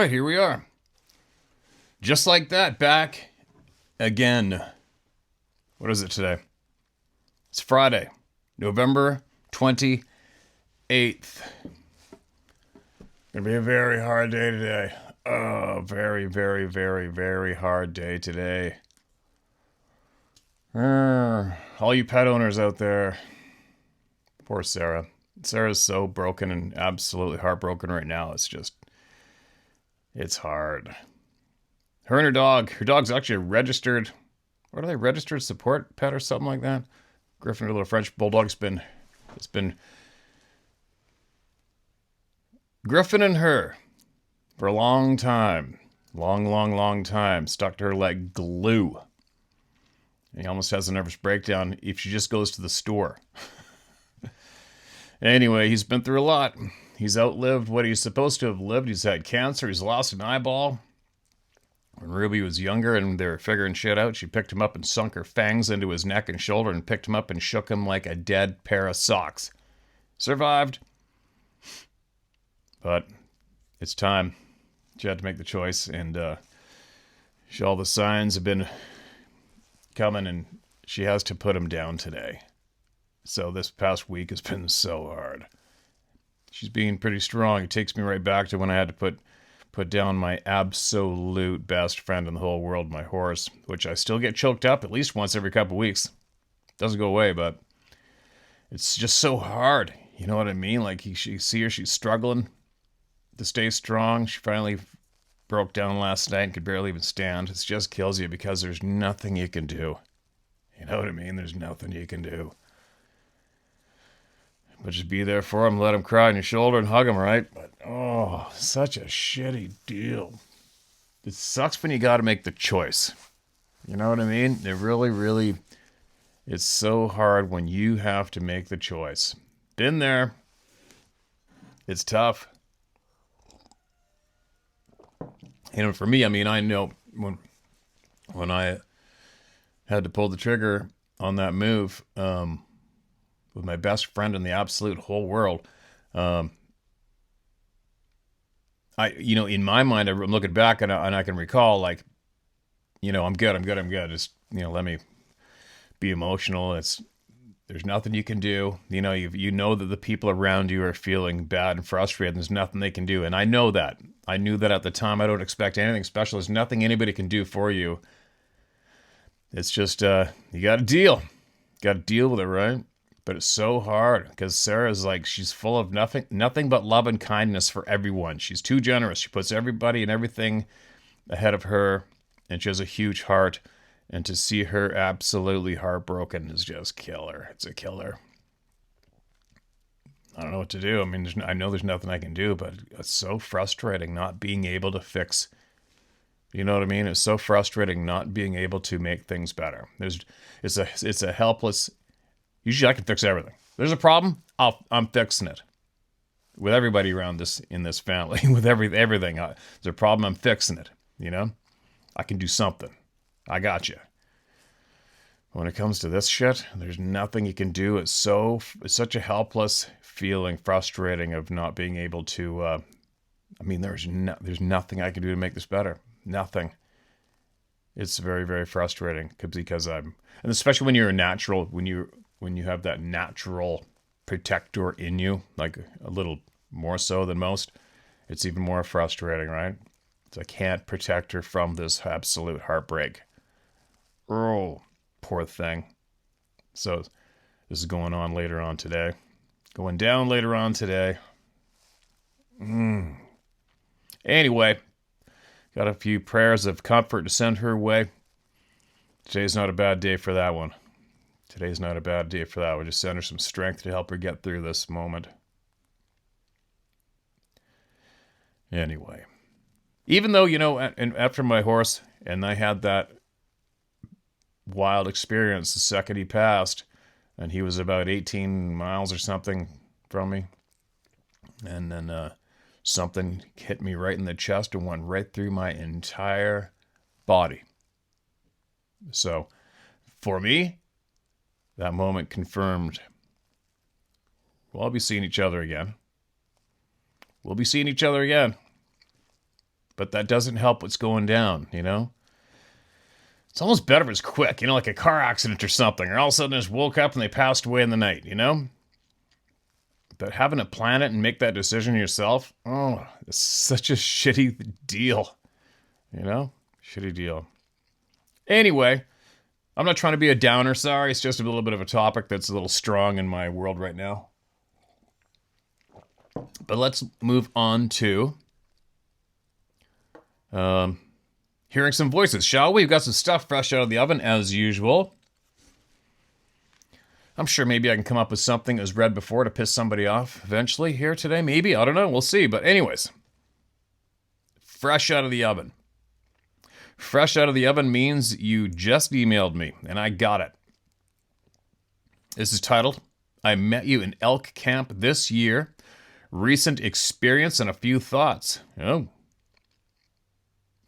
right, here we are. Just like that, back again. What is it today? It's Friday, November 28th. Gonna be a very hard day today. Oh, very, very, very, very hard day today. All you pet owners out there. Poor Sarah. Sarah's so broken and absolutely heartbroken right now. It's hard. Her and her dog's actually a registered, what are they, registered support pet or something like that? Griffin, her little French bulldog's it's been Griffin and her for a long time. Long, long, long time. Stuck to her like glue. And he almost has a nervous breakdown if she just goes to the store. Anyway, he's been through a lot. He's outlived what he's supposed to have lived. He's had cancer. He's lost an eyeball. When Ruby was younger and they were figuring shit out, she picked him up and sunk her fangs into his neck and shoulder and picked him up and shook him like a dead pair of socks. Survived. But it's time. She had to make the choice, and all the signs have been coming, and she has to put him down today. So this past week has been so hard. She's being pretty strong. It takes me right back to when I had to put down my absolute best friend in the whole world, my horse, which I still get choked up at least once every couple weeks. Doesn't go away, but it's just so hard. You know what I mean? Like, she's struggling to stay strong. She finally broke down last night and could barely even stand. It just kills you because there's nothing you can do. You know what I mean? There's nothing you can do. But just be there for him, let him cry on your shoulder and hug him, right? But, oh, such a shitty deal. It sucks when you got to make the choice. You know what I mean? It really, really, it's so hard when you have to make the choice. Been there. It's tough. You know, for me, I mean, I know when I had to pull the trigger on that move, with my best friend in the absolute whole world. In my mind, I'm looking back and I can recall, like, I'm good. Just, let me be emotional. There's nothing you can do. You know that the people around you are feeling bad and frustrated. And there's nothing they can do. And I know that. I knew that at the time. I don't expect anything special. There's nothing anybody can do for you. It's just, you got to deal. Got to deal with it, right? But it's so hard because Sarah's like, she's full of nothing but love and kindness for everyone. She's too generous. She puts everybody and everything ahead of her, and she has a huge heart. And to see her absolutely heartbroken is just killer. It's a killer. I don't know what to do. I mean, I know there's nothing I can do, but it's so frustrating not being able to fix. You know what I mean? It's so frustrating not being able to make things better. It's a helpless. Usually I can fix everything. There's a problem, I'm fixing it. With everybody around in this family, with everything. There's a problem, I'm fixing it. I can do something. I got you. When it comes to this shit, there's nothing you can do. It's such a helpless feeling, frustrating of not being able to. There's nothing I can do to make this better. Nothing. It's very, very frustrating because and especially when you're a natural, when you have that natural protector in you, like a little more so than most, it's even more frustrating, right? So I can't protect her from this absolute heartbreak. Oh, poor thing. So this is going on later on today. Going down later on today. Anyway, got a few prayers of comfort to send her way. Today's not a bad day for that one. Today's not a bad day for that. We'll just send her some strength to help her get through this moment. Anyway. Even though, and after my horse, and I had that wild experience the second he passed, and he was about 18 miles or something from me. And then something hit me right in the chest and went right through my entire body. So, for me, that moment confirmed we'll be seeing each other again. We'll be seeing each other again. but that doesn't help what's going down, you know? It's almost better if it's quick, you know, like a car accident or something, or all of a sudden they just woke up and they passed away in the night, you know? But having to plan it and make that decision yourself, oh, it's such a shitty deal, you know? Shitty deal. Anyway, I'm not trying to be a downer, sorry. It's just a little bit of a topic that's a little strong in my world right now. But let's move on to hearing some voices, shall we? We've got some stuff fresh out of the oven, as usual. I'm sure maybe I can come up with something that was read before to piss somebody off eventually here today. Maybe. I don't know. We'll see. But anyways, fresh out of the oven. Fresh out of the oven means you just emailed me, and I got it. This is titled, I Met You in Elk Camp This Year. Recent Experience and a Few Thoughts. Oh.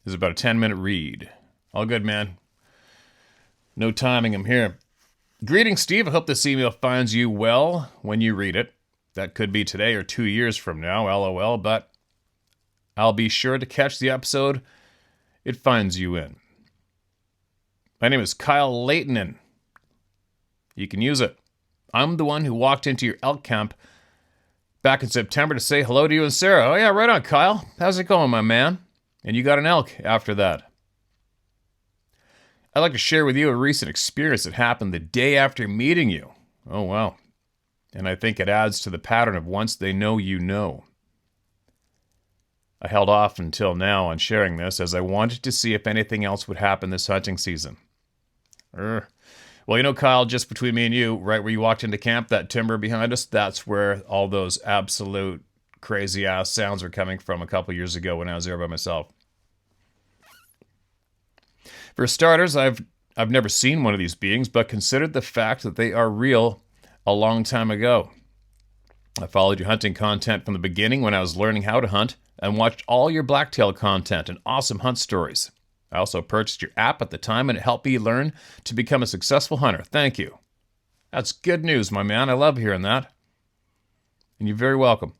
This is about a 10-minute read. All good, man. No timing, I'm here. Greetings, Steve. I hope this email finds you well when you read it. That could be today or 2 years from now, LOL, but I'll be sure to catch the episode it finds you in. My name is Kyle Leightonen. You can use it. I'm the one who walked into your elk camp back in September to say hello to you and Sarah. Oh yeah, right on, Kyle. How's it going, my man? And you got an elk after that. I'd like to share with you a recent experience that happened the day after meeting you. Oh, wow. And I think it adds to the pattern of once they know you know. I held off until now on sharing this as I wanted to see if anything else would happen this hunting season. Well, you know, Kyle, just between me and you, right where you walked into camp, that timber behind us, that's where all those absolute crazy-ass sounds were coming from a couple years ago when I was there by myself. For starters, I've never seen one of these beings, but considered the fact that they are real a long time ago. I followed your hunting content from the beginning when I was learning how to hunt, and watched all your blacktail content and awesome hunt stories. I also purchased your app at the time, and it helped me learn to become a successful hunter. Thank you. That's good news, my man. I love hearing that. And you're very welcome.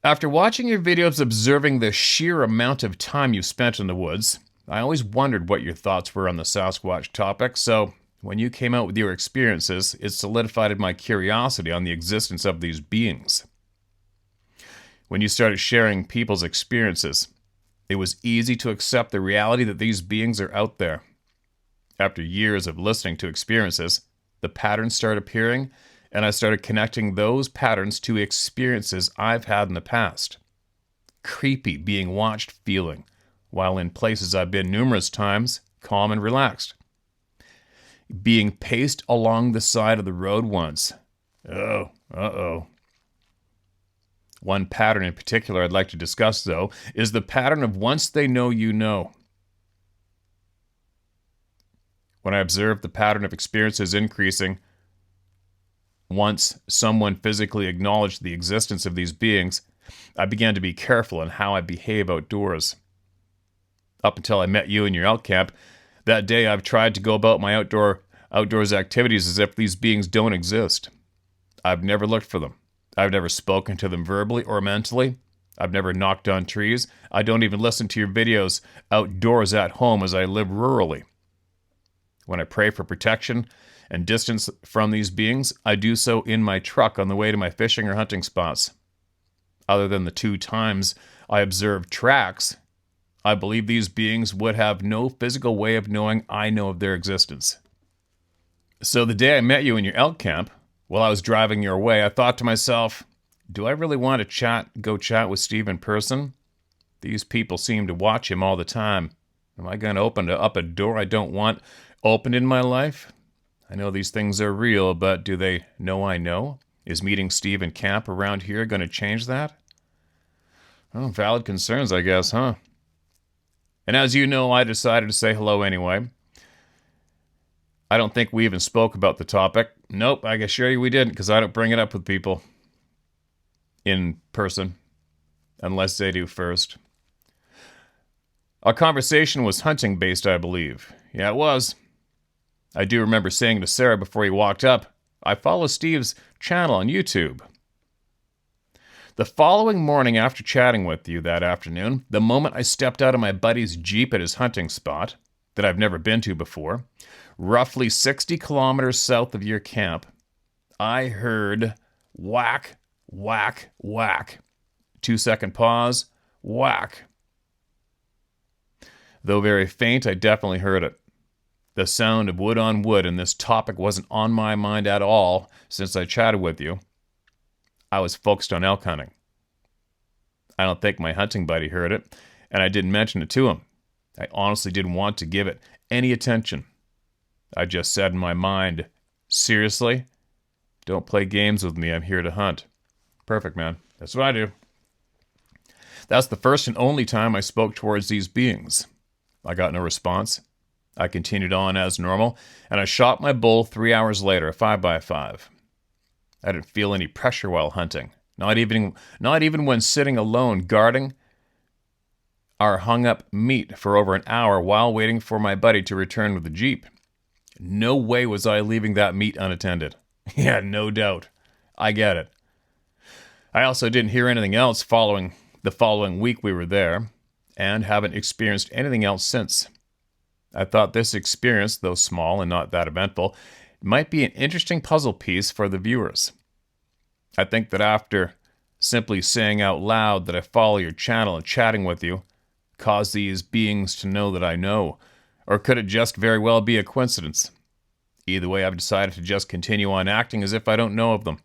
After watching your videos observing the sheer amount of time you spent in the woods, I always wondered what your thoughts were on the Sasquatch topic, so when you came out with your experiences, it solidified my curiosity on the existence of these beings. When you started sharing people's experiences, it was easy to accept the reality that these beings are out there. After years of listening to experiences, the patterns started appearing, and I started connecting those patterns to experiences I've had in the past. Creepy being watched feeling, while in places I've been numerous times, calm and relaxed. Being paced along the side of the road once. Oh, uh-oh. One pattern in particular I'd like to discuss, though, is the pattern of once they know you know. When I observed the pattern of experiences increasing, once someone physically acknowledged the existence of these beings, I began to be careful in how I behave outdoors. Up until I met you in your elk camp, that day I've tried to go about my outdoors activities as if these beings don't exist. I've never looked for them. I've never spoken to them verbally or mentally. I've never knocked on trees. I don't even listen to your videos outdoors at home as I live rurally. When I pray for protection and distance from these beings, I do so in my truck on the way to my fishing or hunting spots. Other than the 2 times I observed tracks, I believe these beings would have no physical way of knowing I know of their existence. So the day I met you in your elk camp, while I was driving your way, I thought to myself, do I really want to go chat with Steve in person? These people seem to watch him all the time. Am I going to open up a door I don't want opened in my life? I know these things are real, but do they know I know? Is meeting Steve in camp around here going to change that? Oh, valid concerns, I guess, huh? And as you know, I decided to say hello anyway. I don't think we even spoke about the topic. Nope, I can assure you we didn't, because I don't bring it up with people in person, unless they do first. Our conversation was hunting-based, I believe. Yeah, it was. I do remember saying to Sarah before he walked up, I follow Steve's channel on YouTube. The following morning after chatting with you that afternoon, the moment I stepped out of my buddy's Jeep at his hunting spot that I've never been to before, roughly 60 kilometers south of your camp, I heard whack, whack, whack. 2-second pause, whack. Though very faint, I definitely heard it. The sound of wood on wood, and this topic wasn't on my mind at all since I chatted with you. I was focused on elk hunting. I don't think my hunting buddy heard it, and I didn't mention it to him. I honestly didn't want to give it any attention. I just said in my mind, seriously? Don't play games with me, I'm here to hunt. Perfect, man. That's what I do. That's the first and only time I spoke towards these beings. I got no response. I continued on as normal, and I shot my bull 3 hours later, a 5x5. I didn't feel any pressure while hunting, not even when sitting alone guarding our hung-up meat for over an hour while waiting for my buddy to return with the Jeep. No way was I leaving that meat unattended. Yeah, no doubt. I get it. I also didn't hear anything else following the following week we were there, and haven't experienced anything else since. I thought this experience, though small and not that eventful, might be an interesting puzzle piece for the viewers. I think that after simply saying out loud that I follow your channel and chatting with you, cause these beings to know that I know, or could it just very well be a coincidence? Either way, I've decided to just continue on acting as if I don't know of them.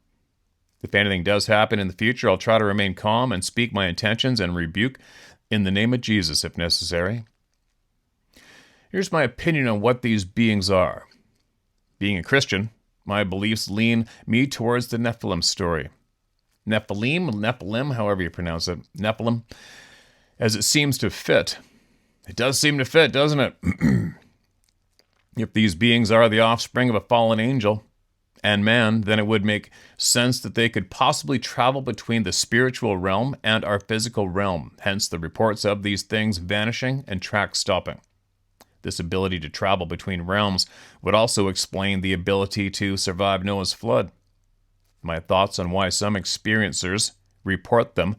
If anything does happen in the future, I'll try to remain calm and speak my intentions and rebuke in the name of Jesus if necessary. Here's my opinion on what these beings are. Being a Christian, my beliefs lean me towards the Nephilim story. Nephilim, however you pronounce it, Nephilim, as it seems to fit. It does seem to fit, doesn't it? If these beings are the offspring of a fallen angel and man, then it would make sense that they could possibly travel between the spiritual realm and our physical realm, hence the reports of these things vanishing and tracks stopping. This ability to travel between realms would also explain the ability to survive Noah's flood. My thoughts on why some experiencers report them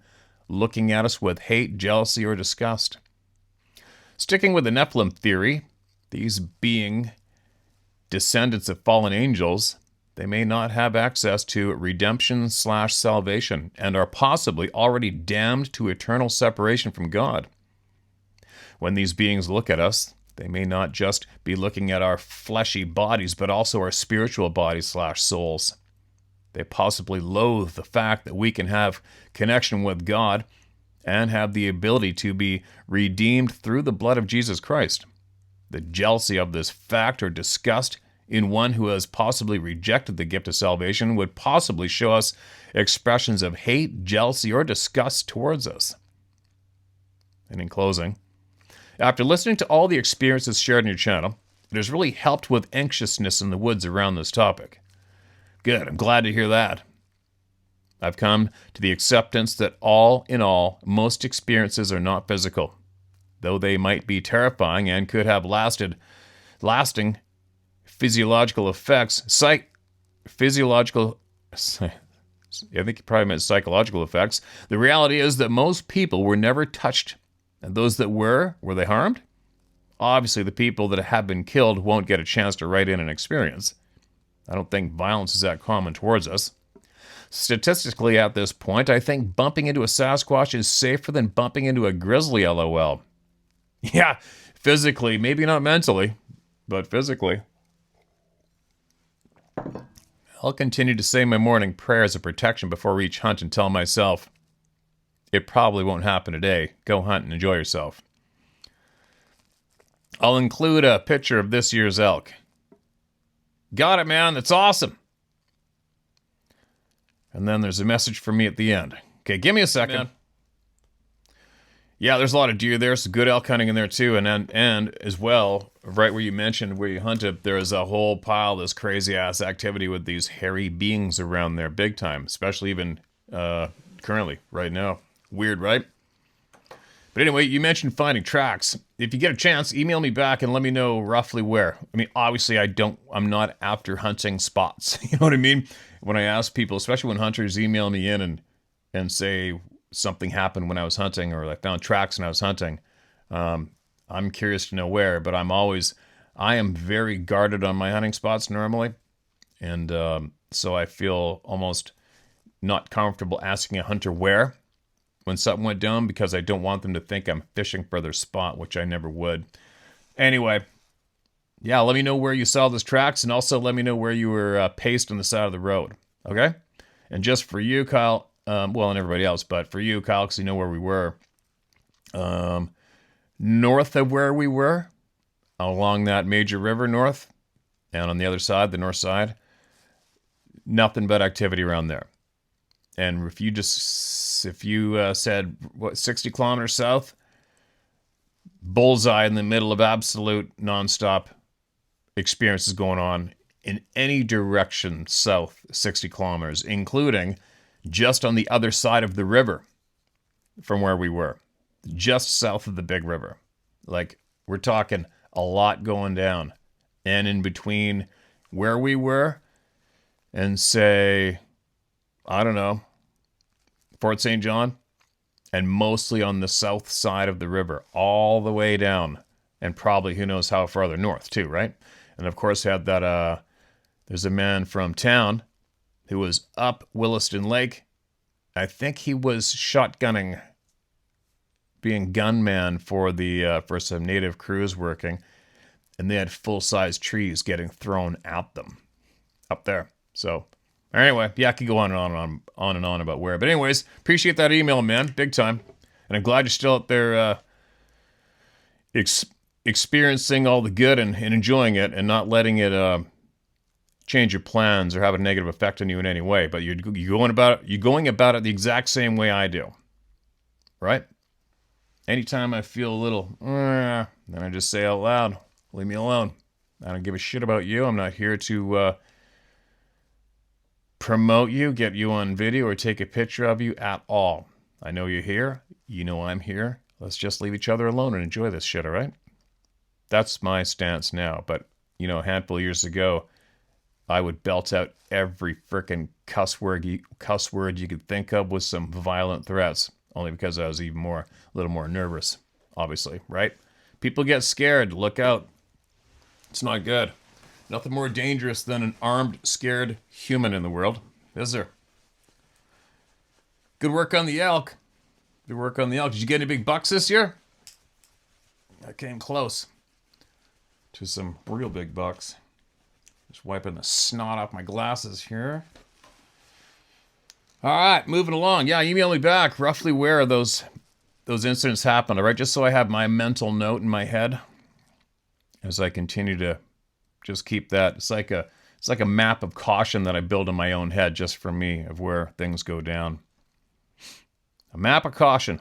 looking at us with hate, jealousy, or disgust. Sticking with the Nephilim theory, these being descendants of fallen angels, they may not have access to redemption/salvation and are possibly already damned to eternal separation from God. When these beings look at us, they may not just be looking at our fleshy bodies, but also our spiritual bodies/souls. They possibly loathe the fact that we can have connection with God and have the ability to be redeemed through the blood of Jesus Christ. The jealousy of this fact or disgust in one who has possibly rejected the gift of salvation would possibly show us expressions of hate, jealousy, or disgust towards us. And in closing, after listening to all the experiences shared on your channel, it has really helped with anxiousness in the woods around this topic. Good, I'm glad to hear that. I've come to the acceptance that all in all, most experiences are not physical, though they might be terrifying and could have lasting physiological effects. I think you probably meant psychological effects. The reality is that most people were never touched. And those that were they harmed? Obviously, the people that have been killed won't get a chance to write in an experience. I don't think violence is that common towards us. Statistically, at this point, I think bumping into a Sasquatch is safer than bumping into a grizzly, LOL. Yeah, physically, maybe not mentally, but physically. I'll continue to say my morning prayers of protection before each hunt and tell myself, it probably won't happen today. Go hunt and enjoy yourself. I'll include a picture of this year's elk. Got it, man. That's awesome. And then there's a message for me at the end. Okay, give me a second. Man. Yeah, there's a lot of deer there. Some good elk hunting in there too. And as well, right where you mentioned where you hunted, there's a whole pile of this crazy-ass activity with these hairy beings around there big time, especially even currently, right now. Weird, right? But anyway, you mentioned finding tracks. If you get a chance, email me back and let me know roughly where. I mean, obviously, I'm not after hunting spots. You know what I mean? When I ask people, especially when hunters email me in and and say something happened when I was hunting, or I found tracks when I was hunting. I'm curious to know where, but I am very guarded on my hunting spots normally. And so I feel almost not comfortable asking a hunter where when something went down, because I don't want them to think I'm fishing for their spot, which I never would. Anyway, yeah, let me know where you saw those tracks, and also let me know where you were paced on the side of the road. Okay? And just for you, Kyle, well, and everybody else, but for you, Kyle, because you know where we were, north of where we were, along that major river north, and on the other side, the north side, nothing but activity around there. And if you said, 60 kilometers south, bullseye in the middle of absolute nonstop experiences going on in any direction south 60 kilometers, including just on the other side of the river from where we were, just south of the big river. Like, we're talking a lot going down. And in between where we were and, say, I don't know, Fort St. John, and mostly on the south side of the river, all the way down, and probably who knows how farther north too, right? And of course, had that, there's a man from town who was up Williston Lake. I think he was shotgunning, being gunman for for some native crews working, and they had full-size trees getting thrown at them up there. So anyway, yeah, I could go on and on about where. But anyways, appreciate that email, man, big time. And I'm glad you're still out there experiencing all the good and enjoying it, and not letting it change your plans or have a negative effect on you in any way. But you're going about it the exact same way I do, right? Anytime I feel a little, then I just say out loud, leave me alone. I don't give a shit about you. I'm not here to promote you, get you on video, or take a picture of you at all. I know you're here. You know I'm here. Let's just leave each other alone and enjoy this shit, all right? That's my stance now. But, a handful of years ago, I would belt out every frickin' cuss word you could think of with some violent threats, only because I was a little more nervous, obviously, right? People get scared. Look out. It's not good. Nothing more dangerous than an armed, scared human in the world, is there? Good work on the elk. Good work on the elk. Did you get any big bucks this year? I came close to some real big bucks. Just wiping the snot off my glasses here. All right, moving along. Yeah, email me back roughly where those incidents happened, all right? Just so I have my mental note in my head as I continue to just keep that. It's like a map of caution that I build in my own head just for me, of where things go down. A map of caution.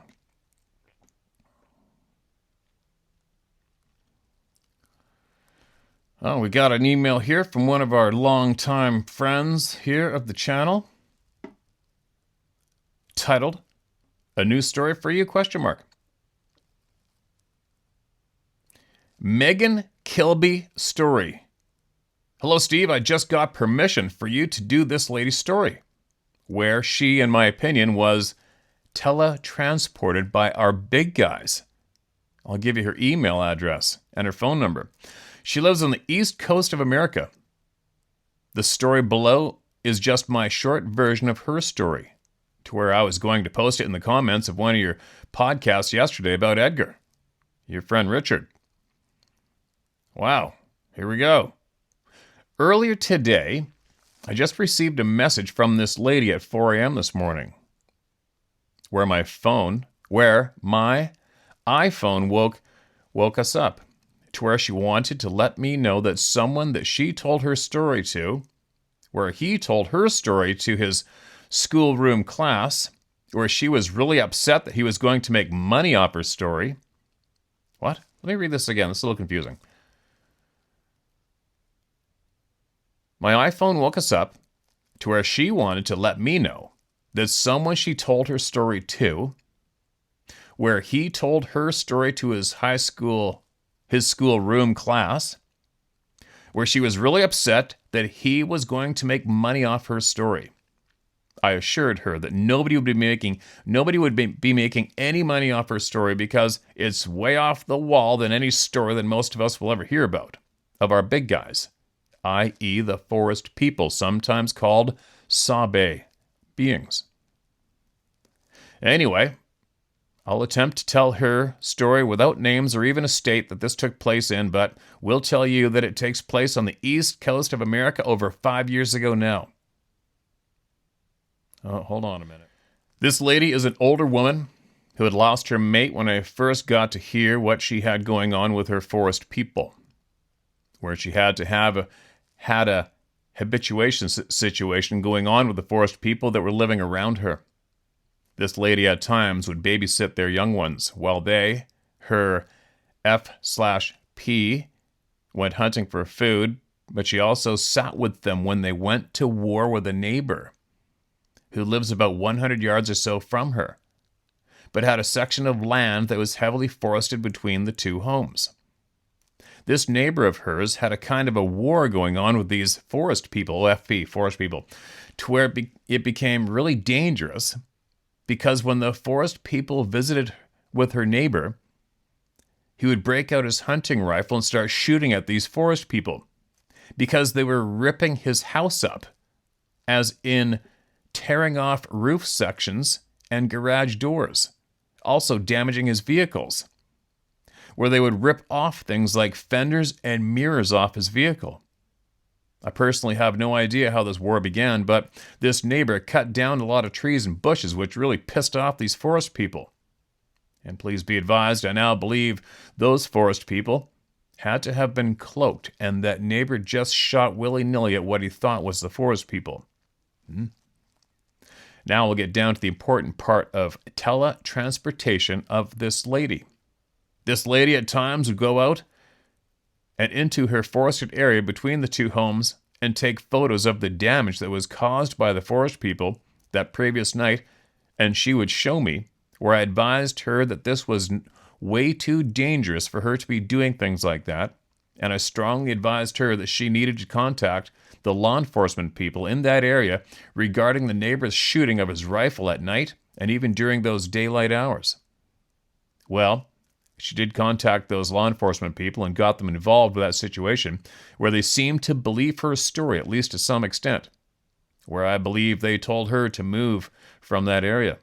Oh, we got an email here from one of our longtime friends here of the channel, titled, "A New Story for You?" ? Megan Kilby story. Hello, Steve. I just got permission for you to do this lady's story, where she, in my opinion, was teletransported by our big guys. I'll give you her email address and her phone number. She lives on the east coast of America. The story below is just my short version of her story, to where I was going to post it in the comments of one of your podcasts yesterday about Edgar, your friend Richard. Wow, here we go. Earlier today, I just received a message from this lady at 4 a.m. this morning, where my iPhone woke us up, to where she wanted to let me know that someone that she told her story to, where he told her story to his schoolroom class, where she was really upset that he was going to make money off her story. What? Let me read this again. It's a little confusing. My iPhone woke us up to where she wanted to let me know that someone she told her story to, where he told her story to his schoolroom class, where she was really upset that he was going to make money off her story. I assured her that nobody would be making any money off her story because it's way off the wall than any story that most of us will ever hear about of our big guys, i.e. the forest people, sometimes called Sabe beings. Anyway, I'll attempt to tell her story without names or even a state that this took place in, but we'll tell you that it takes place on the east coast of America over 5 years ago now. Oh, hold on a minute. This lady is an older woman who had lost her mate when I first got to hear what she had going on with her forest people, where she had a habituation situation going on with the forest people that were living around her. This lady at times would babysit their young ones while they, her F/P, went hunting for food, but she also sat with them when they went to war with a neighbor who lives about 100 yards or so from her, but had a section of land that was heavily forested between the two homes. This neighbor of hers had a kind of a war going on with these forest people, FP, forest people, to where it became really dangerous because when the forest people visited with her neighbor, he would break out his hunting rifle and start shooting at these forest people because they were ripping his house up, as in tearing off roof sections and garage doors, also damaging his vehicles, where they would rip off things like fenders and mirrors off his vehicle. I personally have no idea how this war began, but this neighbor cut down a lot of trees and bushes, which really pissed off these forest people. And please be advised, I now believe those forest people had to have been cloaked, and that neighbor just shot willy-nilly at what he thought was the forest people. Now we'll get down to the important part of teletransportation of this lady. This lady at times would go out and into her forested area between the two homes and take photos of the damage that was caused by the forest people that previous night, and she would show me where I advised her that this was way too dangerous for her to be doing things like that, and I strongly advised her that she needed to contact the law enforcement people in that area regarding the neighbor's shooting of his rifle at night and even during those daylight hours. Well, she did contact those law enforcement people and got them involved with that situation, where they seemed to believe her story, at least to some extent, where I believe they told her to move from that area.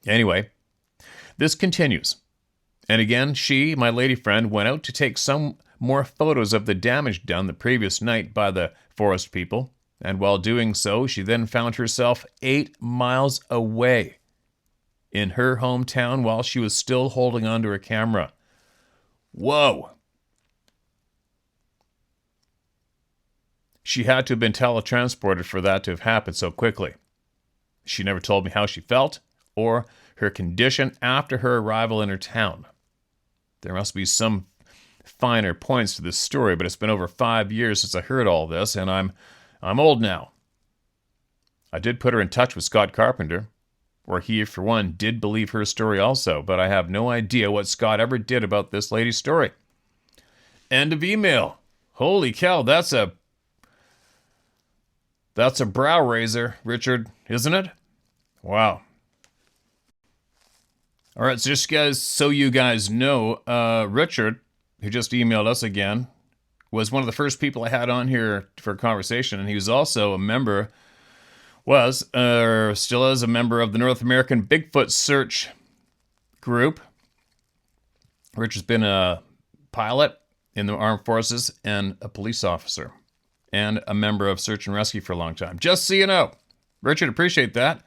Anyway, this continues. And again, she, my lady friend, went out to take some more photos of the damage done the previous night by the forest people, and while doing so, she then found herself 8 miles away in her hometown while she was still holding onto her camera. Whoa! She had to have been teletransported for that to have happened so quickly. She never told me how she felt or her condition after her arrival in her town. There must be some finer points to this story, but it's been over 5 years since I heard all this, and I'm old now. I did put her in touch with Scott Carpenter, where he, for one, did believe her story also, but I have no idea what Scott ever did about this lady's story. End of email. Holy cow, that's a brow raiser, Richard, isn't it? Wow. All right, so you guys know, Richard, who just emailed us again, was one of the first people I had on here for a conversation, and he was also a member, still is a member of the North American Bigfoot Search Group. Richard's been a pilot in the armed forces and a police officer, and a member of Search and Rescue for a long time. Just so you know. Richard, appreciate that.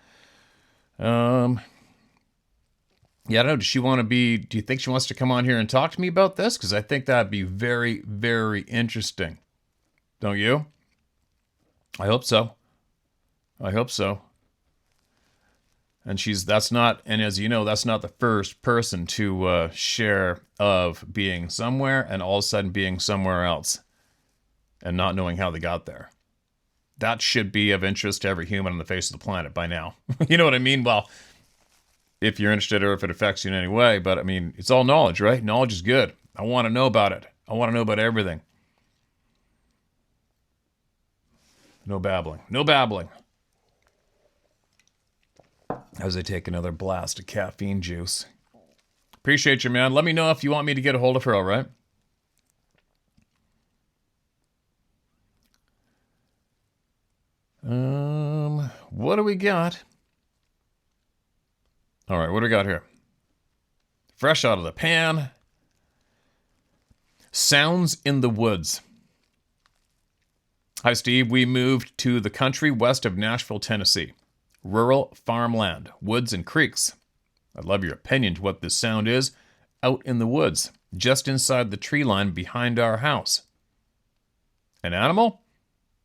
Yeah, I don't know. Do you think she wants to come on here and talk to me about this? Because I think that'd be very, very interesting. Don't you? I hope so. And and as you know, that's not the first person to share of being somewhere and all of a sudden being somewhere else and not knowing how they got there. That should be of interest to every human on the face of the planet by now. You know what I mean? Well, if you're interested or if it affects you in any way, but I mean, it's all knowledge, right? Knowledge is good. I want to know about it. I want to know about everything. No babbling. as I take another blast of caffeine juice. Appreciate you, man. Let me know if you want me to get a hold of her, all right? What do we got? All right, what do we got here? Fresh out of the pan. Sounds in the woods. Hi, Steve. We moved to the country west of Nashville, Tennessee. Rural farmland, woods and creeks. I'd love your opinion to what this sound is out in the woods, just inside the tree line behind our house. An animal?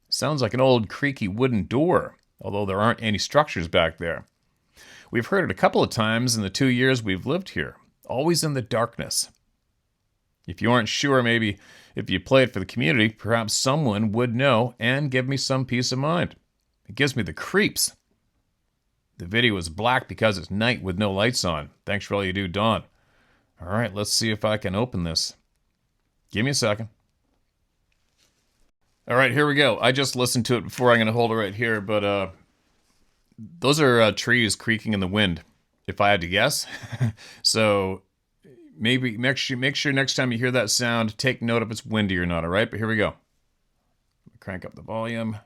Sounds like an old creaky wooden door, although there aren't any structures back there. We've heard it a couple of times in the 2 years we've lived here, always in the darkness. If you aren't sure, maybe if you play it for the community, perhaps someone would know and give me some peace of mind. It gives me the creeps. The video is black because it's night with no lights on. Thanks for all you do, Dawn. All right, let's see if I can open this. Give me a second. All right, here we go. I just listened to it before. I'm going to hold it right here, but those are trees creaking in the wind, if I had to guess. So maybe make sure next time you hear that sound, take note if it's windy or not, all right? But here we go. Crank up the volume.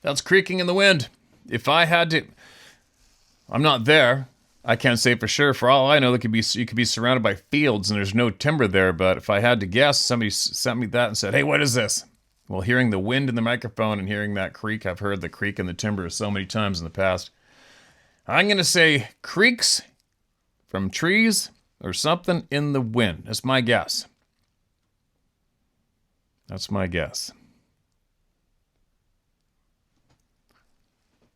That's creaking in the wind. If I had to, I'm not there. I can't say for sure. For all I know, you could be surrounded by fields and there's no timber there. But if I had to guess, somebody sent me that and said, "Hey, what is this?" Well, hearing the wind in the microphone and hearing that creak, I've heard the creak in the timber so many times in the past. I'm going to say creaks from trees or something in the wind. That's my guess. That's my guess.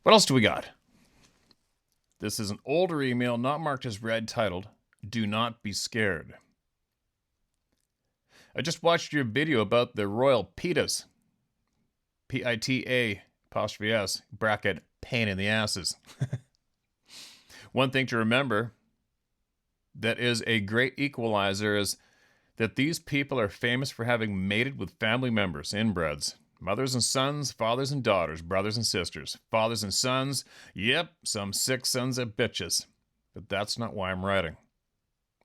What else do we got? This is an older email, not marked as read, titled, "Do Not Be Scared." I just watched your video about the royal pitas. P-I-T-A apostrophe S, bracket, pain in the asses. One thing to remember that is a great equalizer is that these people are famous for having mated with family members, inbreds. Mothers and sons, fathers and daughters, brothers and sisters, fathers and sons, yep, some sick sons of bitches. But that's not why I'm writing.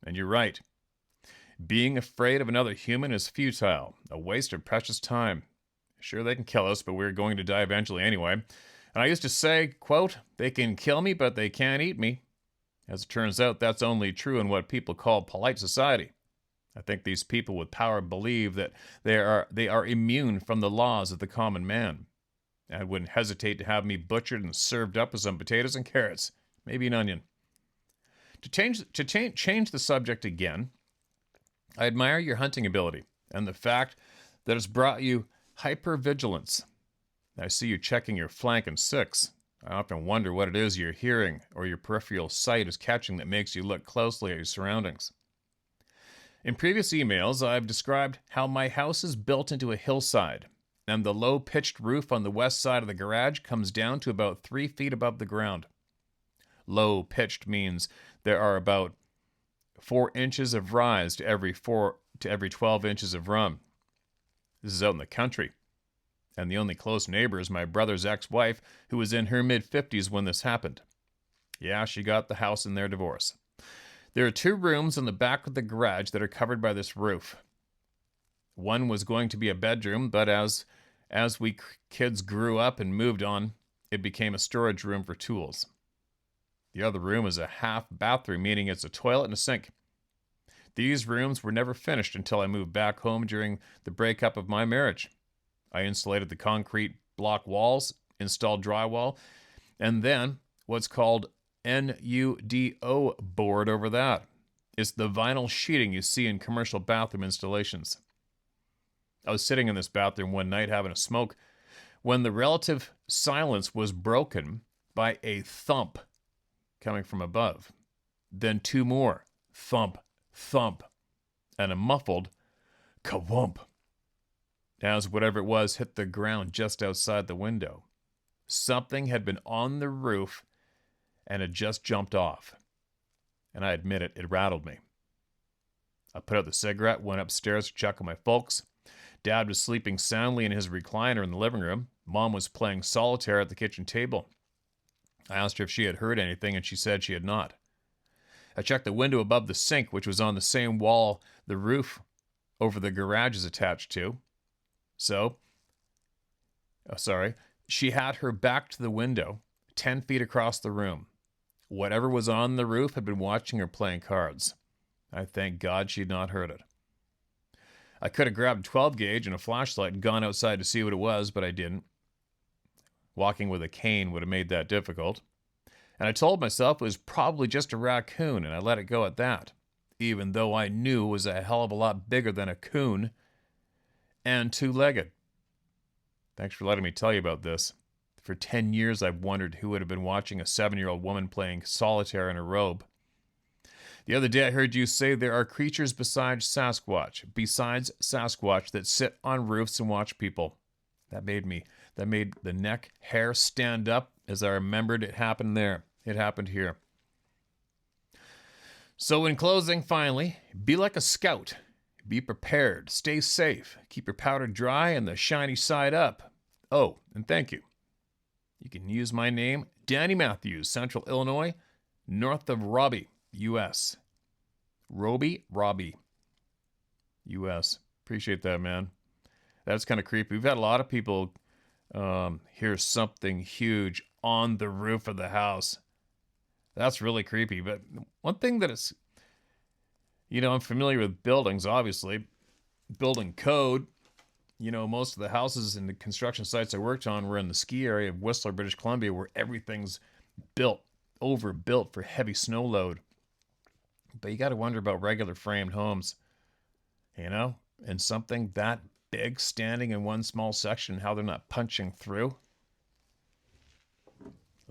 And you're right. Being afraid of another human is futile, a waste of precious time. Sure, they can kill us, but we're going to die eventually anyway. And I used to say, quote, "They can kill me, but they can't eat me." As it turns out, that's only true in what people call polite society. I think these people with power believe that they are immune from the laws of the common man. I wouldn't hesitate to have me butchered and served up with some potatoes and carrots, maybe an onion. To change the subject again, I admire your hunting ability and the fact that it's brought you hypervigilance. I see you checking your flank and six. I often wonder what it is you're hearing or your peripheral sight is catching that makes you look closely at your surroundings. In previous emails, I've described how my house is built into a hillside, and the low-pitched roof on the west side of the garage comes down to about 3 feet above the ground. Low-pitched means there are about 4 inches of rise to every 12 inches of run. This is out in the country, and the only close neighbor is my brother's ex-wife, who was in her mid-50s when this happened. Yeah, she got the house in their divorce. There are 2 rooms in the back of the garage that are covered by this roof. One was going to be a bedroom, but as we kids grew up and moved on, it became a storage room for tools. The other room is a half bathroom, meaning it's a toilet and a sink. These rooms were never finished until I moved back home during the breakup of my marriage. I insulated the concrete block walls, installed drywall, and then what's called NUDO board over that. It's the vinyl sheeting you see in commercial bathroom installations. I was sitting in this bathroom one night having a smoke when the relative silence was broken by a thump coming from above. Then 2 more thump, thump, and a muffled ka-wump as whatever it was hit the ground just outside the window. Something had been on the roof and had just jumped off. And I admit it, it rattled me. I put out the cigarette, went upstairs to check on my folks. Dad was sleeping soundly in his recliner in the living room. Mom was playing solitaire at the kitchen table. I asked her if she had heard anything, and she said she had not. I checked the window above the sink, which was on the same wall the roof over the garage is attached to. She had her back to the window, 10 feet across the room. Whatever was on the roof had been watching her playing cards. I thank God she'd not heard it. I could have grabbed a 12 gauge and a flashlight and gone outside to see what it was, but I didn't. Walking with a cane would have made that difficult. And I told myself it was probably just a raccoon, and I let it go at that, even though I knew it was a hell of a lot bigger than a coon and two-legged. Thanks for letting me tell you about this. For 10 years, I've wondered who would have been watching a 7-year-old woman playing solitaire in a robe. The other day, I heard you say there are creatures besides Sasquatch that sit on roofs and watch people. That made the neck hair stand up as I remembered it happened there. It happened here. So in closing, finally, be like a scout. Be prepared. Stay safe. Keep your powder dry and the shiny side up. Oh, and thank you. You can use my name, Danny Matthews, Central Illinois, north of Robbie, U.S. Robbie, U.S. Appreciate that, man. That's kind of creepy. We've had a lot of people hear something huge on the roof of the house. That's really creepy. But one thing that is, I'm familiar with buildings, obviously. Building code. Most of the houses and the construction sites I worked on were in the ski area of Whistler, British Columbia, where everything's overbuilt for heavy snow load. But you got to wonder about regular framed homes, and something that big standing in one small section, how they're not punching through.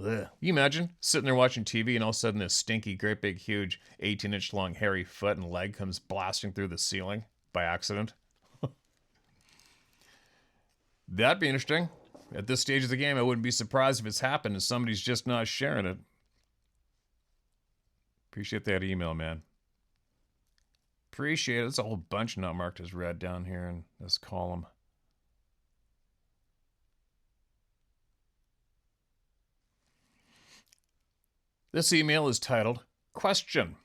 Ugh. You imagine sitting there watching TV and all of a sudden this stinky, great big, huge 18-inch long hairy foot and leg comes blasting through the ceiling by accident. That'd be interesting. At this stage of the game, I wouldn't be surprised if it's happened and somebody's just not sharing it. Appreciate that email, man. Appreciate it. There's a whole bunch not marked as read down here in this column. This email is titled, Question.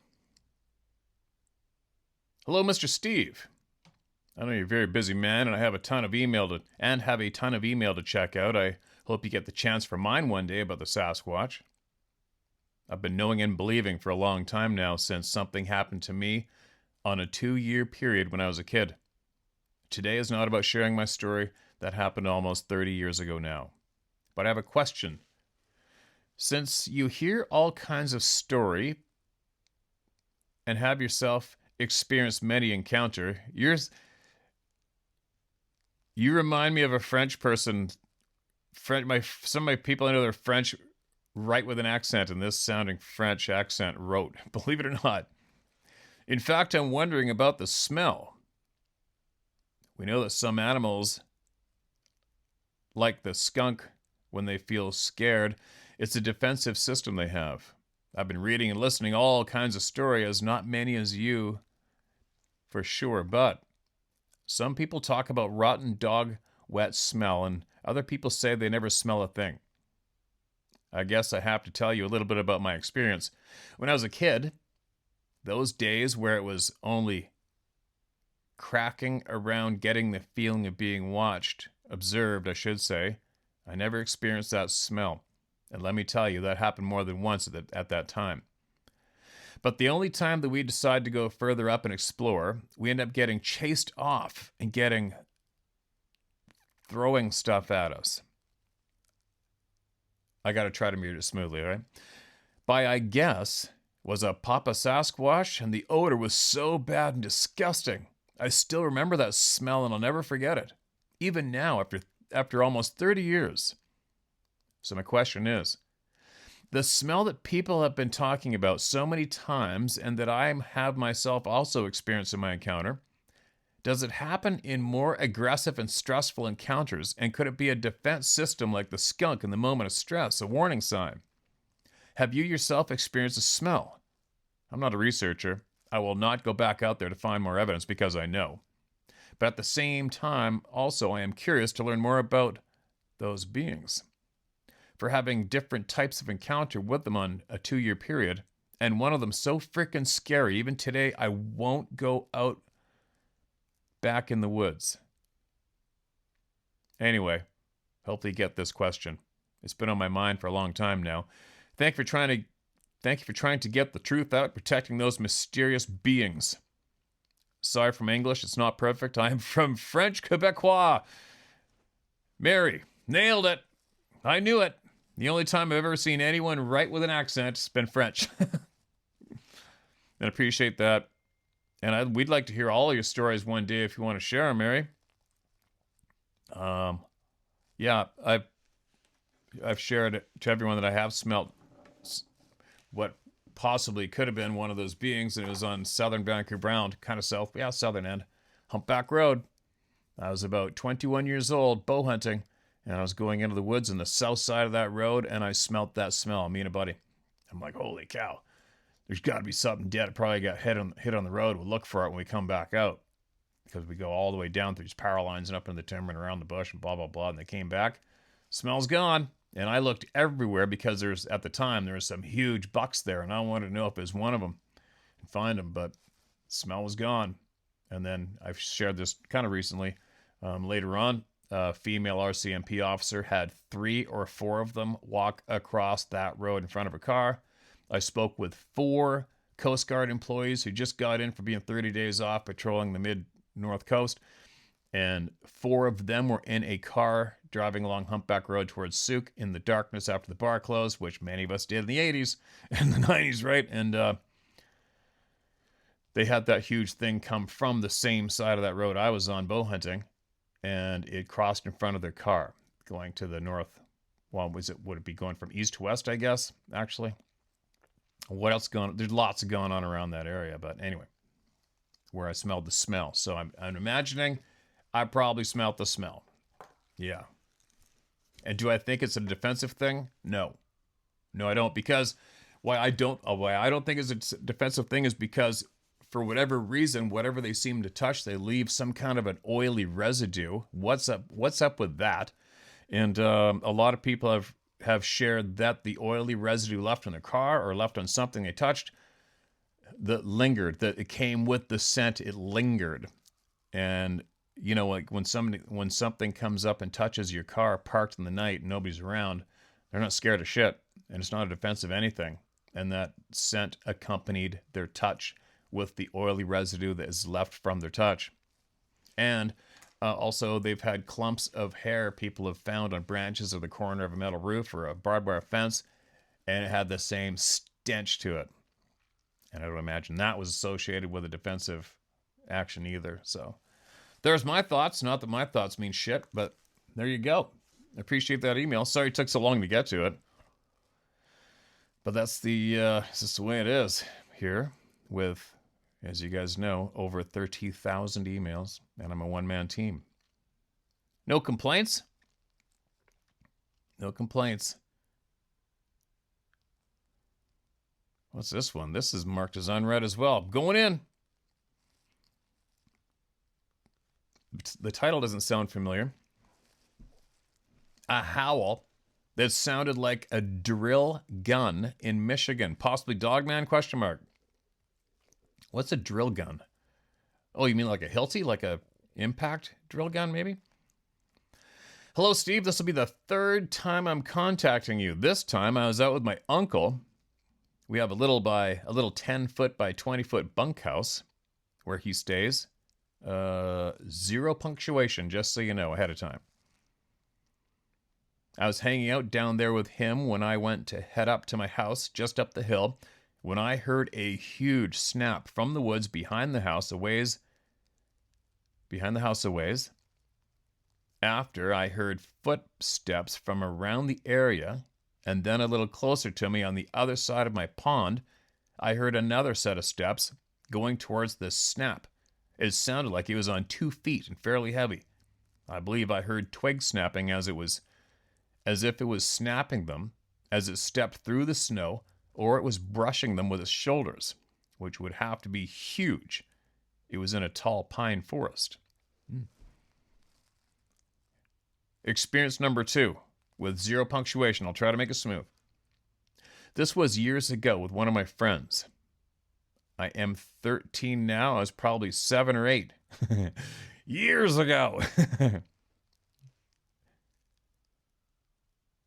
Hello, Mr. Steve. I know you're a very busy man, and I have a ton of email to check out. I hope you get the chance for mine one day about the Sasquatch. I've been knowing and believing for a long time now since something happened to me on a 2-year period when I was a kid. Today is not about sharing my story that happened almost 30 years ago now. But I have a question. Since you hear all kinds of story and have yourself experienced many encounter, you remind me of a French person. Some of my people I know they're French, write with an accent, and this sounding French accent wrote. Believe it or not. In fact, I'm wondering about the smell. We know that some animals, like the skunk, when they feel scared, it's a defensive system they have. I've been reading and listening all kinds of stories, not many as you, for sure, but some people talk about rotten dog wet smell, and other people say they never smell a thing. I guess I have to tell you a little bit about my experience. When I was a kid, those days where it was only cracking around getting the feeling of being watched, observed, I should say, I never experienced that smell. And let me tell you, that happened more than once at that time. But the only time that we decide to go further up and explore, we end up getting chased off and throwing stuff at us. I got to try to mute it smoothly, all right? By I guess was a Papa Sasquatch, and the odor was so bad and disgusting. I still remember that smell, and I'll never forget it. Even now, after almost 30 years. So my question is The smell that people have been talking about so many times and that I have myself also experienced in my encounter, does it happen in more aggressive and stressful encounters? And could it be a defense system like the skunk in the moment of stress, a warning sign? Have you yourself experienced a smell? I'm not a researcher. I will not go back out there to find more evidence because I know. But at the same time, also, I am curious to learn more about those beings. For having different types of encounter with them on a 2-year period, and one of them so freaking scary, even today, I won't go out back in the woods. Anyway, hopefully you get this question. It's been on my mind for a long time now. Thank you for trying to get the truth out, protecting those mysterious beings. Sorry from English, it's not perfect. I am from French Quebecois. Mary, nailed it. I knew it. The only time I've ever seen anyone write with an accent has been French. And appreciate that. And we'd like to hear all of your stories one day if you want to share them, Mary. Yeah, I've shared it to everyone that I have smelt what possibly could have been one of those beings, and it was on southern Vancouver Brown, kind of southern end, Humpback Road. I was about 21 years old, bow hunting, and I was going into the woods on the south side of that road, and I smelt that smell, me and a buddy. I'm like, holy cow, there's got to be something dead. It probably got hit on the road. We'll look for it when we come back out, because we go all the way down through these power lines and up in the timber and around the bush and blah, blah, blah, and they came back. Smell's gone. And I looked everywhere because at the time, there was some huge bucks there, and I wanted to know if it was one of them and find them, but the smell was gone. And then I've shared this kind of recently. Later on, a female RCMP officer had 3 or 4 of them walk across that road in front of a car. I spoke with 4 Coast Guard employees who just got in for being 30 days off patrolling the mid-north coast. And 4 of them were in a car driving along Humpback Road towards Souk in the darkness after the bar closed, which many of us did in the 80s and the 90s, right? And they had that huge thing come from the same side of that road I was on bow hunting, and it crossed in front of their car going to the north. Well, would it be going from east to west, I guess, actually? What else going on? There's lots going on around that area, but anyway, where I smelled the smell. So I'm imagining I probably smelt the smell. Yeah. And do I think it's a defensive thing? No. No, I don't. Because why I don't think it's a defensive thing is because for whatever reason, whatever they seem to touch, they leave some kind of an oily residue. What's up with that? And a lot of people have shared that the oily residue left on their car or left on something they touched that lingered, that it came with the scent, it lingered. And you know, like when something comes up and touches your car parked in the night and nobody's around, they're not scared of shit, and it's not a defense of anything. And that scent accompanied their touch with the oily residue that is left from their touch. And also, they've had clumps of hair people have found on branches of the corner of a metal roof or a barbed wire fence, and it had the same stench to it. And I don't imagine that was associated with a defensive action either. So there's my thoughts. Not that my thoughts mean shit, but there you go. I appreciate that email. Sorry it took so long to get to it. But that's it's just the way it is here with, as you guys know, over 30,000 emails, and I'm a one-man team. No complaints? No complaints. What's this one? This is marked as unread as well. Going in. The title doesn't sound familiar. A howl that sounded like a drill gun in Michigan. Possibly Dogman, ? What's a drill gun? Oh, you mean like a Hilti? Like a impact drill gun, maybe? Hello, Steve. This will be the 3rd time I'm contacting you. This time I was out with my uncle. We have a little 10-foot by 20-foot bunkhouse where he stays. 0 punctuation, just so you know, ahead of time. I was hanging out down there with him when I went to head up to my house just up the hill when I heard a huge snap from the woods behind the house a ways. After I heard footsteps from around the area And then a little closer to me on the other side of my pond, I heard another set of steps going towards this snap. It sounded like he was on 2 feet and fairly heavy. I believe I heard twigs snapping as if it was snapping them as it stepped through the snow, or it was brushing them with its shoulders, which would have to be huge. It was in a tall pine forest. Experience number 2, with 0 punctuation. I'll try to make it smooth. This was years ago with one of my friends. I am 13 now. I was probably 7 or 8. Years ago.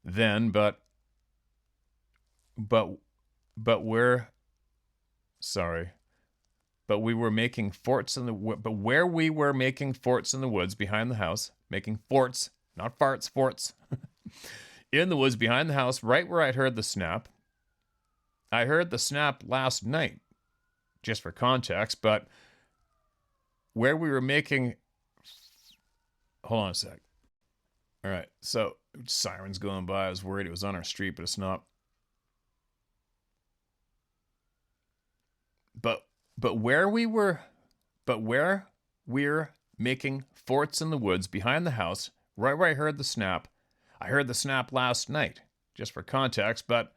Then, but we were making forts in the where we were making forts in the woods behind the house, making forts, not farts, forts, in the woods behind the house, right where I'd heard the snap. I heard the snap last night, just for context, but where we were making, hold on a sec. All right, so sirens going by. I was worried it was on our street, but it's not. But where we're making forts in the woods behind the house, right where I heard the snap. I heard the snap last night, just for context, but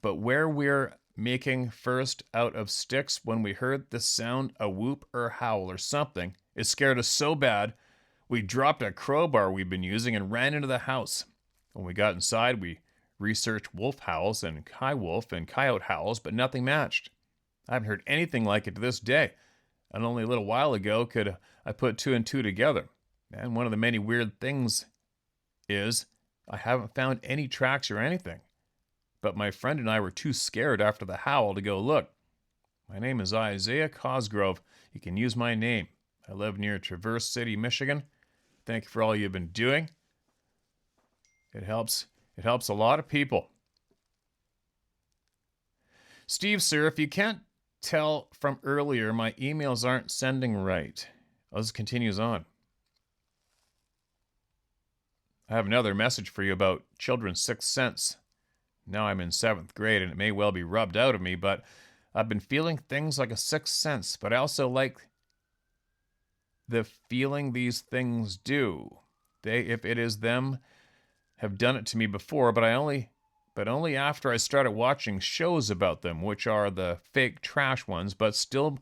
where we're making first out of sticks, when we heard the sound, a whoop or howl or something, it scared us so bad, we dropped a crowbar we'd been using and ran into the house. When we got inside, we researched wolf howls and coyote howls, but nothing matched. I haven't heard anything like it to this day, and only a little while ago could I put 2 and 2 together. And one of the many weird things is I haven't found any tracks or anything. But my friend and I were too scared after the howl to go look. My name is Isaiah Cosgrove. You can use my name. I live near Traverse City, Michigan. Thank you for all you've been doing. It helps a lot of people. Steve, sir, if you can't tell from earlier, my emails aren't sending right. This continues on. I have another message for you about children's sixth sense. Now I'm in 7th grade, and it may well be rubbed out of me, but I've been feeling things like a sixth sense, but I also like the feeling these things do. They, if it is them, have done it to me before, but only after I started watching shows about them, which are the fake trash ones, but still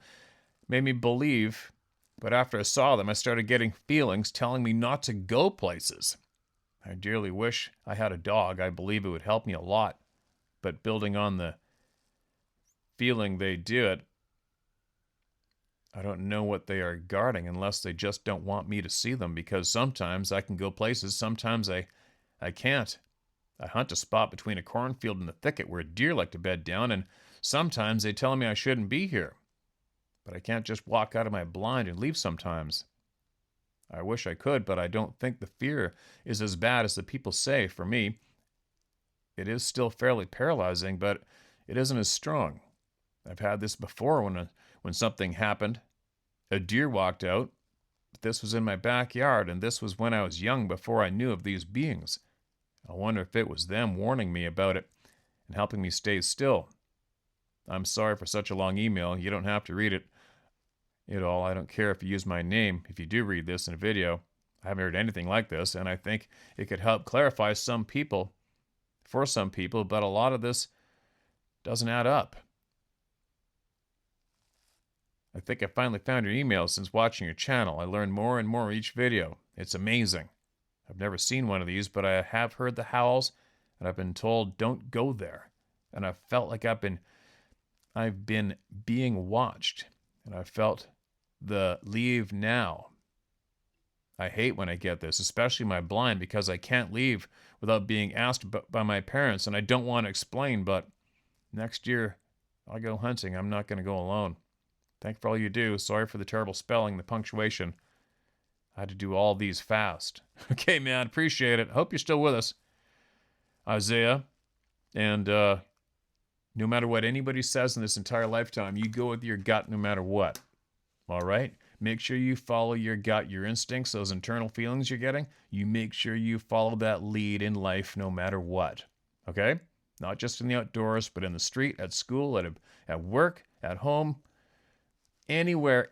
made me believe. But after I saw them, I started getting feelings telling me not to go places. I dearly wish I had a dog. I believe it would help me a lot. But building on the feeling they do it, I don't know what they are guarding unless they just don't want me to see them, because sometimes I can go places, sometimes I can't. I hunt a spot between a cornfield and a thicket where deer like to bed down, and sometimes they tell me I shouldn't be here. But I can't just walk out of my blind and leave sometimes. I wish I could, but I don't think the fear is as bad as the people say. For me, it is still fairly paralyzing, but it isn't as strong. I've had this before when something happened. A deer walked out, but this was in my backyard, and this was when I was young, before I knew of these beings. I wonder if it was them warning me about it and helping me stay still. I'm sorry for such a long email. You don't have to read it at all. I don't care if you use my name. If you do read this in a video, I haven't heard anything like this, and I think it could help clarify for some people, but a lot of this doesn't add up. I think I finally found your email since watching your channel. I learn more and more each video. It's amazing. I've never seen one of these, but I have heard the howls, and I've been told don't go there. And I've felt like I've been being watched, and I've felt the leave now. I hate when I get this, especially my blind, because I can't leave without being asked by my parents, and I don't want to explain, but next year I'll go hunting. I'm not going to go alone. Thank you for all you do. Sorry for the terrible spelling, the punctuation. I had to do all these fast. Okay, man, appreciate it. Hope you're still with us, Isaiah. And no matter what anybody says in this entire lifetime, you go with your gut no matter what. All right? Make sure you follow your gut, your instincts, those internal feelings you're getting. You make sure you follow that lead in life no matter what. Okay? Not just in the outdoors, but in the street, at school, at work, at home, anywhere,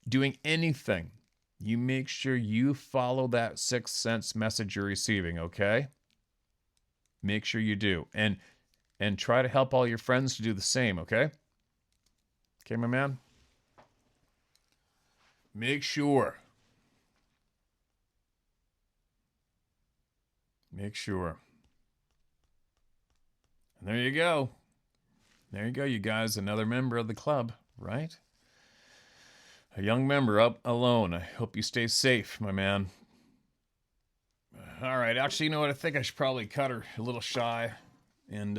doing anything. You make sure you follow that sixth sense message you're receiving, okay? Make sure you do. And try to help all your friends to do the same, okay? Okay, my man? Make sure. Make sure. And there you go. There you go, you guys. Another member of the club, right? A young member up alone. I hope you stay safe, my man. All right, actually, you know what? I think I should probably cut her a little shy and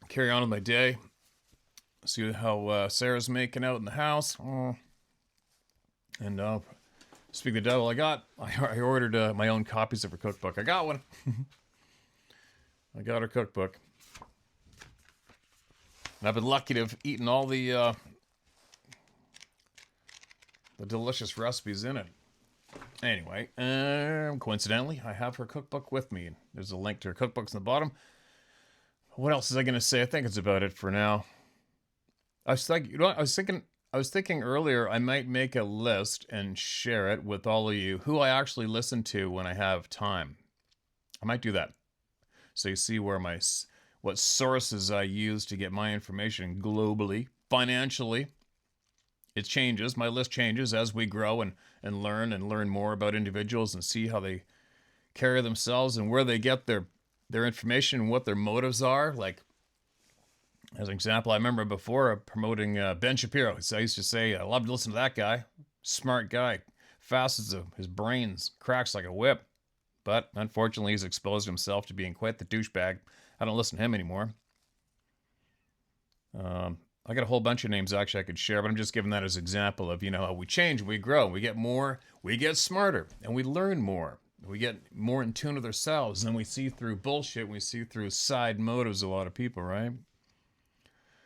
carry on with my day. See how Sarah's making out in the house. And speak the devil, I ordered my own copies of her cookbook. I got one. I got her cookbook. And I've been lucky to have eaten all the delicious recipes in it. Anyway, coincidentally, I have her cookbook with me. There's a link to her cookbooks in the bottom. What else is I going to say? I think it's about it for now. I was thinking earlier I might make a list and share it with all of you who I actually listen to when I have time. I might do that. So you see what sources I use to get my information globally, financially. It changes. My list changes as we grow and learn more about individuals and see how they carry themselves and where they get their information and what their motives are. Like, as an example, I remember before promoting Ben Shapiro. So I used to say, I love to listen to that guy. Smart guy. Fast as his brains. Cracks like a whip. But unfortunately, he's exposed himself to being quite the douchebag. I don't listen to him anymore. I got a whole bunch of names actually I could share, but I'm just giving that as an example of, how we change, we grow, we get more, we get smarter, and we learn more. We get more in tune with ourselves, and we see through bullshit, we see through side motives a lot of people, right?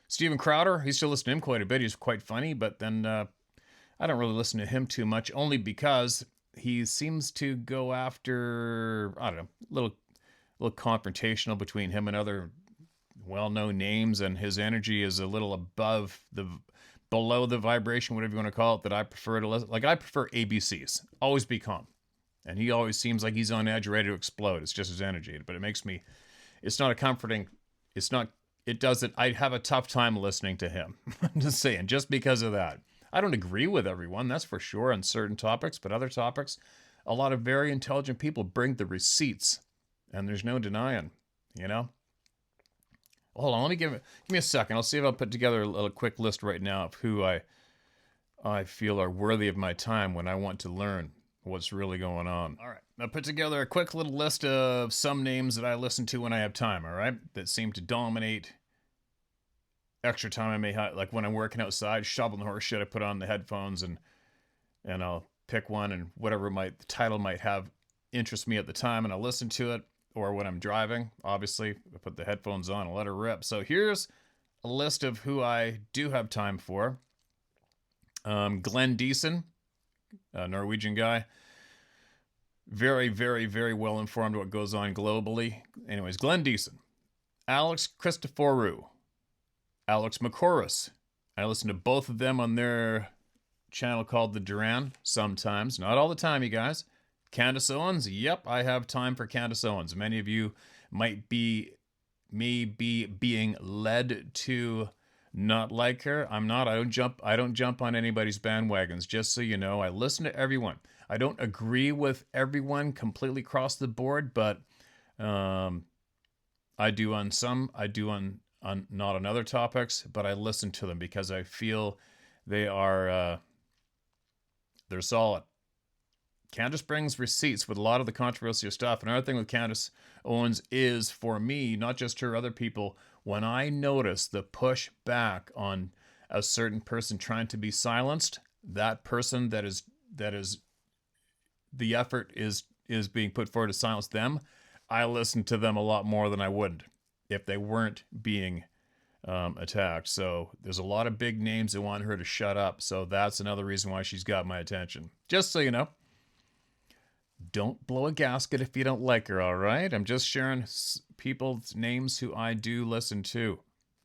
Steven Crowder, I still listen to him quite a bit. He's quite funny, but then I don't really listen to him too much, only because he seems to go after, I don't know, a little confrontational between him and other well-known names, and his energy is a little below the vibration, whatever you want to call it, that I prefer to listen. Like, I prefer ABCs. Always be calm. And he always seems like he's on edge, ready to explode. It's just his energy. But it makes me, it's not a comforting, it doesn't, I have a tough time listening to him. I'm just saying, just because of that. I don't agree with everyone, that's for sure, on certain topics, but other topics, a lot of very intelligent people bring the receipts, and there's no denying, Hold on, give me a second. I'll see if I'll put together a quick list right now of who I feel are worthy of my time when I want to learn what's really going on. All right, I put together a quick little list of some names that I listen to when I have time, all right, that seem to dominate extra time I may have, like when I'm working outside, shoveling the horse shit, I put on the headphones and I'll pick one, and whatever the title might have interests me at the time, and I'll listen to it. Or when I'm driving, obviously, I put the headphones on and let her rip. So here's a list of who I do have time for. Glenn Deason, a Norwegian guy. Very, very, very well informed what goes on globally. Anyways, Glenn Deason. Alex Christoforou. Alex McCorus. I listen to both of them on their channel called The Duran sometimes. Not all the time, you guys. Candace Owens, yep, I have time for Candace Owens. Many of you might be being led to not like her. I'm not. I don't jump on anybody's bandwagons, just so you know. I listen to everyone. I don't agree with everyone completely across the board, but I do on some. I do on not on other topics, but I listen to them because I feel they're solid. Candace brings receipts with a lot of the controversial stuff. Another thing with Candace Owens is, for me, not just her, other people, when I notice the push back on a certain person trying to be silenced, that person that is the effort is being put forward to silence them, I listen to them a lot more than I would if they weren't being attacked. So there's a lot of big names that want her to shut up. So that's another reason why she's got my attention. Just so you know. Don't blow a gasket if you don't like her, all right? I'm just sharing people's names who I do listen to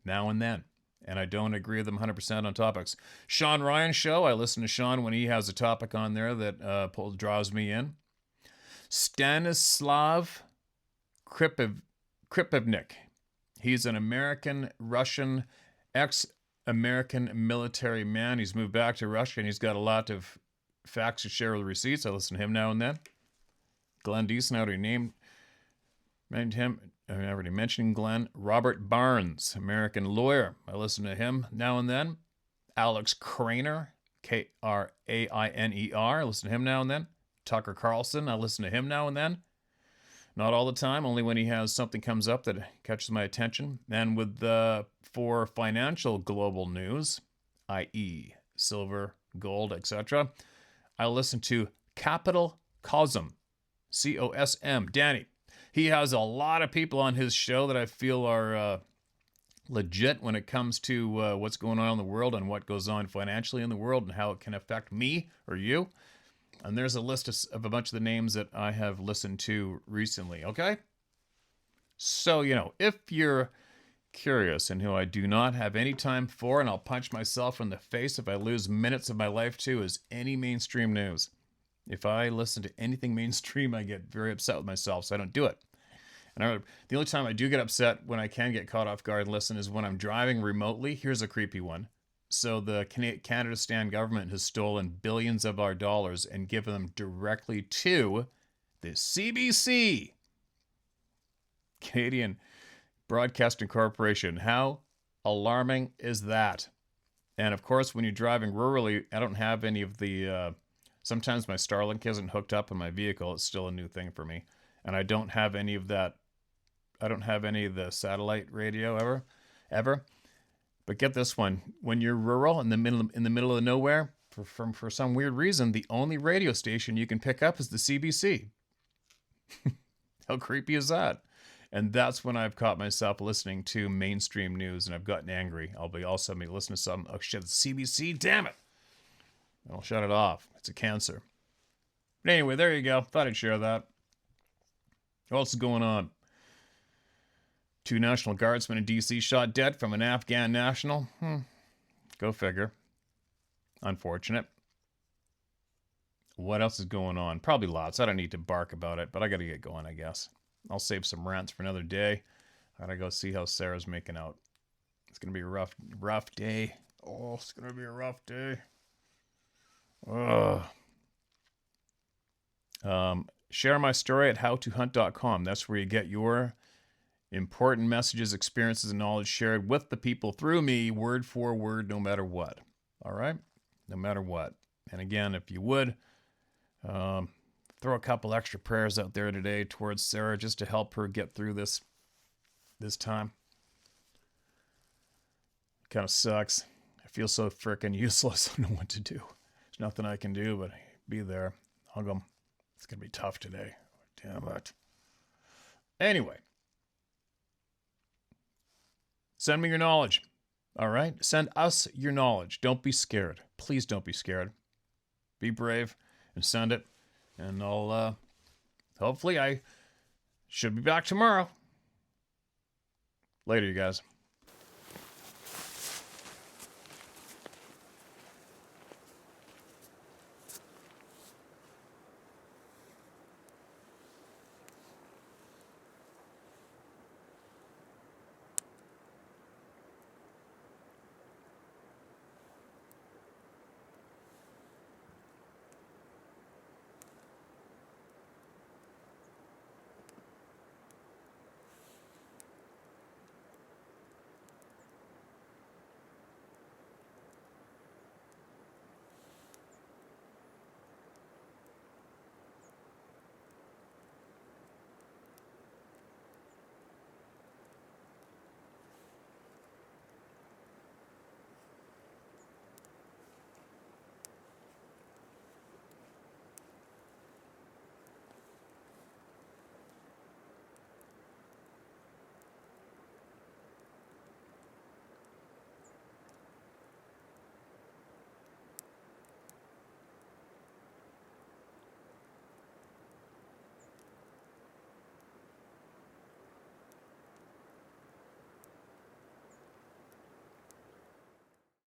now and then. And I don't agree with them 100% on topics. Sean Ryan Show, I listen to Sean when he has a topic on there that draws me in. Stanislav Kripivnik. He's an American-Russian, ex-American military man. He's moved back to Russia, and he's got a lot of facts to share with receipts. I listen to him now and then. Glenn Deason, I already named him. I already mentioned Glenn. Robert Barnes, American lawyer. I listen to him now and then. Alex Krainer, Krainer. I listen to him now and then. Tucker Carlson, I listen to him now and then. Not all the time, only when he has something comes up that catches my attention. And for financial global news, i.e. silver, gold, etc., I listen to Capital Cosm, C-O-S-M, Danny. He has a lot of people on his show that I feel are legit when it comes to what's going on in the world and what goes on financially in the world and how it can affect me or you. And there's a list of a bunch of the names that I have listened to recently, okay? So, if you're curious and who I do not have any time for, and I'll punch myself in the face if I lose minutes of my life to, is any mainstream news. If I listen to anything mainstream, I get very upset with myself, so I don't do it. And the only time I do get upset when I can get caught off guard and listen is when I'm driving remotely. Here's a creepy one. So the Canada-stan government has stolen billions of our dollars and given them directly to the CBC, Canadian Broadcasting Corporation. How alarming is that? And of course, when you're driving rurally, I don't have any of the... sometimes my Starlink isn't hooked up in my vehicle. It's still a new thing for me. And I don't have any of that. I don't have any of the satellite radio ever. But get this one: when you're rural in the middle of nowhere, for some weird reason, the only radio station you can pick up is the CBC. How creepy is that? And that's when I've caught myself listening to mainstream news, and I've gotten angry. I'll also be listening to some. Oh shit, it's CBC! Damn it! I'll shut it off. It's a cancer. But anyway, there you go. Thought I'd share that. What else is going on? 2 National Guardsmen in D.C. shot dead from an Afghan national. Go figure. Unfortunate. What else is going on? Probably lots. I don't need to bark about it, but I got to get going, I guess. I'll save some rants for another day. I got to go see how Sarah's making out. It's going to be a rough day. Oh, it's going to be a rough day. Share my story at howtohunt.com. That's where you get your important messages, experiences, and knowledge shared with the people through me, word for word, no matter what. All right? No matter what. And again, if you would, throw a couple extra prayers out there today towards Sarah just to help her get through this time. Kind of sucks. I feel so freaking useless. I don't know what to do. There's nothing I can do but be there. Hug them. It's going to be tough today. Damn it. Anyway. Send me your knowledge. All right? Send us your knowledge. Don't be scared. Please don't be scared. Be brave and send it. And I'll, hopefully I should be back tomorrow. Later, you guys.